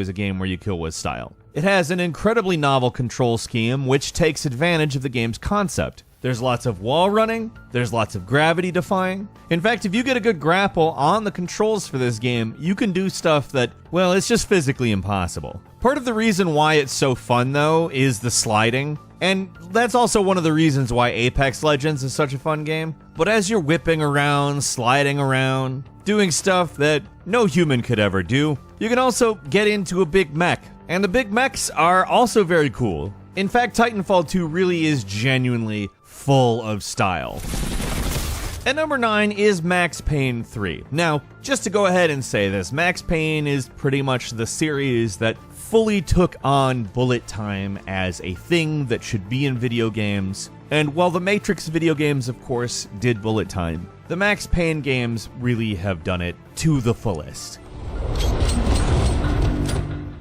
is a game where you kill with style. It has an incredibly novel control scheme which takes advantage of the game's concept. There's lots of wall running, there's lots of gravity defying. In fact, if you get a good grapple on the controls for this game, you can do stuff that, well, it's just physically impossible. Part of the reason why it's so fun, though, is the sliding. And that's also one of the reasons why Apex Legends is such a fun game. But as you're whipping around, sliding around, doing stuff that no human could ever do, you can also get into a big mech. And the big mechs are also very cool. In fact, Titanfall 2 really is genuinely full of style. At number 9 is Max Payne 3. Now, just to go ahead and say this, Max Payne is pretty much the series that fully took on bullet time as a thing that should be in video games. And while the Matrix video games, of course, did bullet time, the Max Payne games really have done it to the fullest.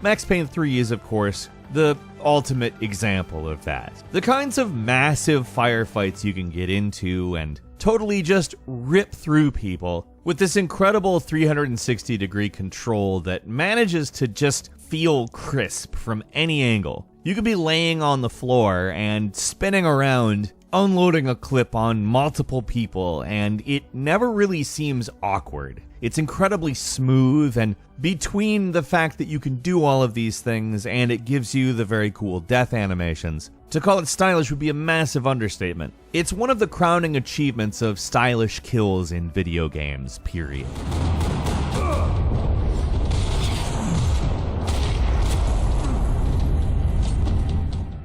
Max Payne 3 is, of course, the ultimate example of that. The kinds of massive firefights you can get into and totally just rip through people with this incredible 360-degree control that manages to just feel crisp from any angle. You could be laying on the floor and spinning around, unloading a clip on multiple people, and it never really seems awkward. It's incredibly smooth, and between the fact that you can do all of these things and it gives you the very cool death animations, to call it stylish would be a massive understatement. It's one of the crowning achievements of stylish kills in video games, period.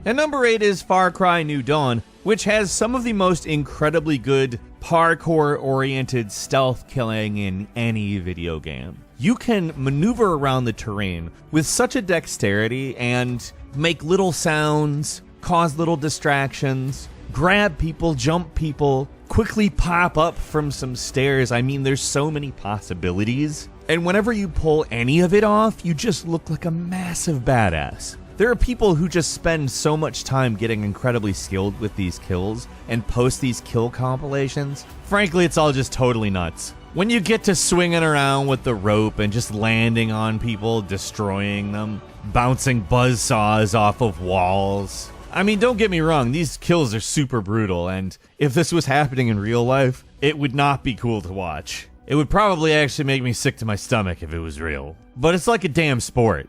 And number 8 is Far Cry New Dawn, which has some of the most incredibly good parkour-oriented stealth killing in any video game. You can maneuver around the terrain with such a dexterity and make little sounds, cause little distractions, grab people, jump people, quickly pop up from some stairs. I mean, there's so many possibilities. And whenever you pull any of it off, you just look like a massive badass. There are people who just spend so much time getting incredibly skilled with these kills and post these kill compilations. Frankly, it's all just totally nuts. When you get to swinging around with the rope and just landing on people, destroying them, bouncing buzzsaws off of walls. I mean, don't get me wrong, these kills are super brutal, and if this was happening in real life, it would not be cool to watch. It would probably actually make me sick to my stomach if it was real. But it's like a damn sport.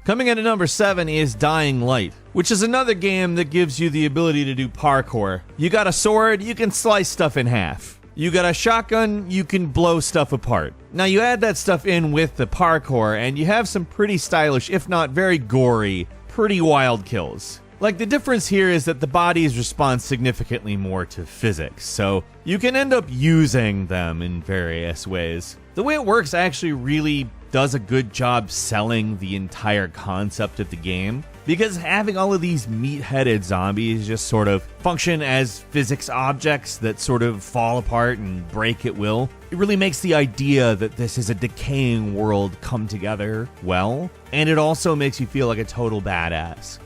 Coming in at number 7 is Dying Light, which is another game that gives you the ability to do parkour. You got a sword, you can slice stuff in half. You got a shotgun, you can blow stuff apart. Now you add that stuff in with the parkour and you have some pretty stylish, if not very gory, pretty wild kills. Like, the difference here is that the bodies respond significantly more to physics, so you can end up using them in various ways. The way it works actually really does a good job selling the entire concept of the game, because having all of these meat-headed zombies just sort of function as physics objects that sort of fall apart and break at will, it really makes the idea that this is a decaying world come together well, and it also makes you feel like a total badass.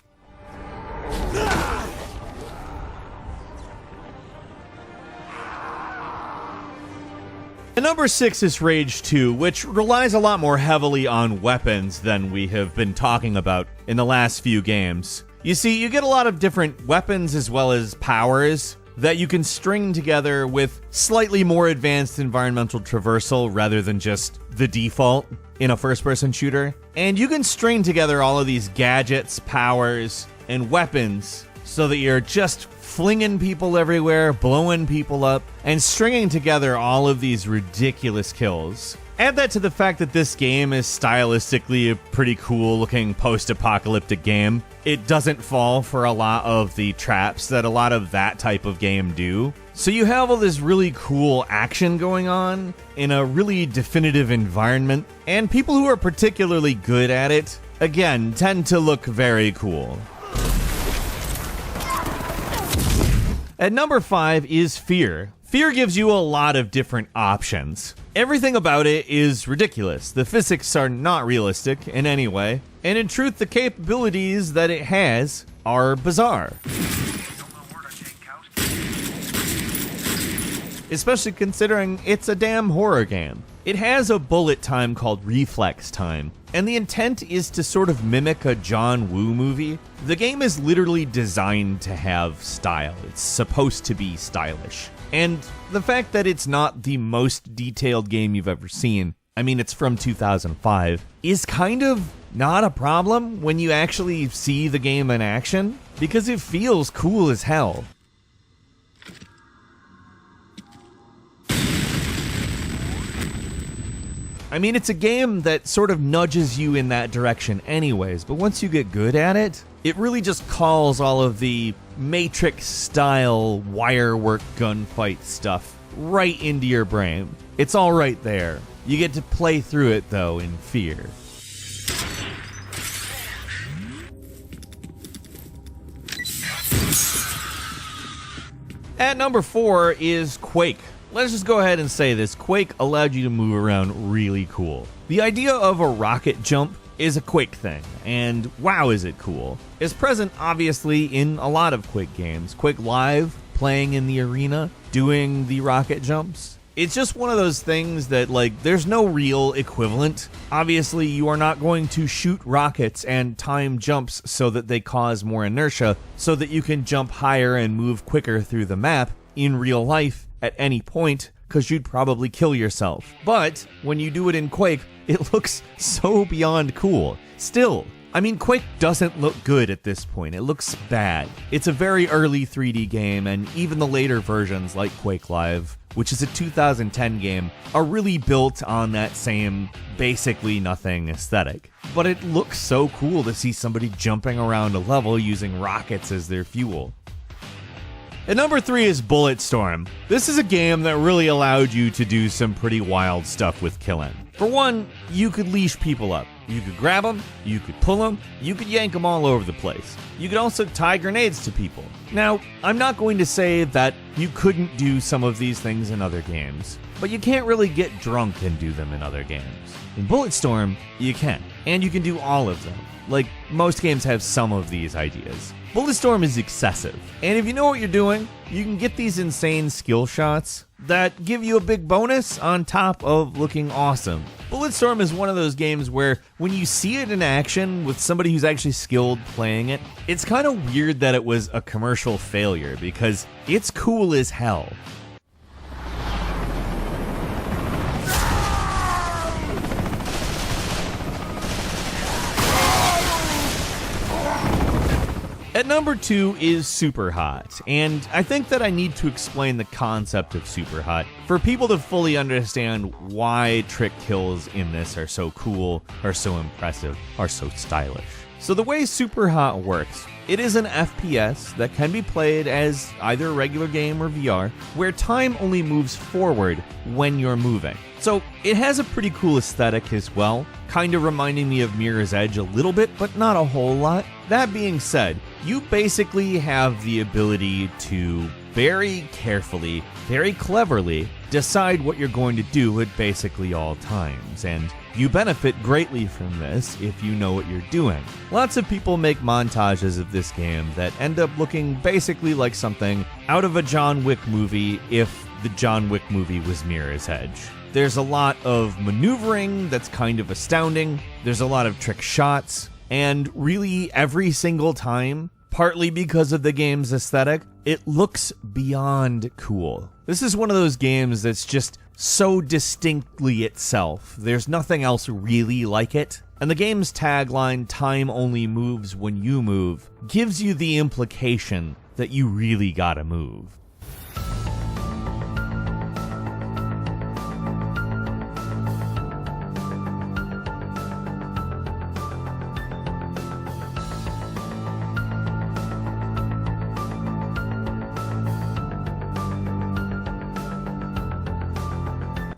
And number 6 is Rage 2, which relies a lot more heavily on weapons than we have been talking about in the last few games. You see, you get a lot of different weapons as well as powers that you can string together with slightly more advanced environmental traversal rather than just the default in a first-person shooter. And you can string together all of these gadgets, powers, and weapons so that you're just flinging people everywhere, blowing people up, and stringing together all of these ridiculous kills. Add that to the fact that this game is stylistically a pretty cool looking post-apocalyptic game. It doesn't fall for a lot of the traps that a lot of that type of game do. So you have all this really cool action going on in a really definitive environment, and people who are particularly good at it, again, tend to look very cool. At number 5 is Fear. Fear gives you a lot of different options. Everything about it is ridiculous. The physics are not realistic in any way, and in truth, the capabilities that it has are bizarre. Especially considering it's a damn horror game. It has a bullet time called reflex time, and the intent is to sort of mimic a John Woo movie. The game is literally designed to have style. It's supposed to be stylish. And the fact that it's not the most detailed game you've ever seen, I mean, it's from 2005, is kind of not a problem when you actually see the game in action, because it feels cool as hell. I mean, it's a game that sort of nudges you in that direction anyways, but once you get good at it, it really just calls all of the Matrix-style wirework gunfight stuff right into your brain. It's all right there. You get to play through it, though, in fear. At number 4 is Quake. Let's just go ahead and say this. Quake allowed you to move around really cool. The idea of a rocket jump is a Quake thing, and wow is it cool. It's present, obviously, in a lot of Quake games. Quake Live, playing in the arena, doing the rocket jumps. It's just one of those things that, like, there's no real equivalent. Obviously, you are not going to shoot rockets and time jumps so that they cause more inertia, so that you can jump higher and move quicker through the map in real life at any point, because you'd probably kill yourself. But when you do it in Quake, it looks so beyond cool. Still, I mean, Quake doesn't look good at this point. It looks bad. It's a very early 3D game, and even the later versions like Quake Live, which is a 2010 game, are really built on that same basically nothing aesthetic. But it looks so cool to see somebody jumping around a level using rockets as their fuel. At number 3 is Bulletstorm. This is a game that really allowed you to do some pretty wild stuff with killing. For one, you could leash people up. You could grab them, you could pull them, you could yank them all over the place. You could also tie grenades to people. Now, I'm not going to say that you couldn't do some of these things in other games, but you can't really get drunk and do them in other games. In Bulletstorm, you can, and you can do all of them. Like, most games have some of these ideas. Bulletstorm is excessive, and if you know what you're doing, you can get these insane skill shots that give you a big bonus on top of looking awesome. Bulletstorm is one of those games where when you see it in action with somebody who's actually skilled playing it, it's kind of weird that it was a commercial failure because it's cool as hell. At number 2 is Super Hot, and I think that I need to explain the concept of Super Hot for people to fully understand why trick kills in this are so cool, are so impressive, are so stylish. So the way Super Hot works, it is an FPS that can be played as either a regular game or VR, where time only moves forward when you're moving. So it has a pretty cool aesthetic as well, kind of reminding me of Mirror's Edge a little bit, but not a whole lot. That being said, you basically have the ability to very carefully, very cleverly decide what you're going to do at basically all times, and you benefit greatly from this if you know what you're doing. Lots of people make montages of this game that end up looking basically like something out of a John Wick movie if the John Wick movie was Mirror's Edge. There's a lot of maneuvering that's kind of astounding, there's a lot of trick shots, and really every single time, partly because of the game's aesthetic, it looks beyond cool. This is one of those games that's just so distinctly itself. There's nothing else really like it. And the game's tagline, "Time only moves when you move," gives you the implication that you really gotta move.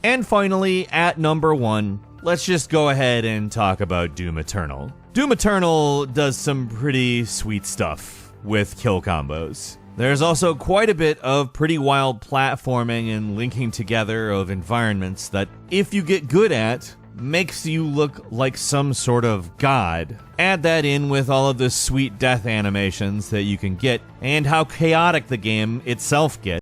And finally, at number 1, let's just go ahead and talk about Doom Eternal. Doom Eternal does some pretty sweet stuff with kill combos. There's also quite a bit of pretty wild platforming and linking together of environments that, if you get good at, makes you look like some sort of god. Add that in with all of the sweet death animations that you can get, and how chaotic the game itself gets.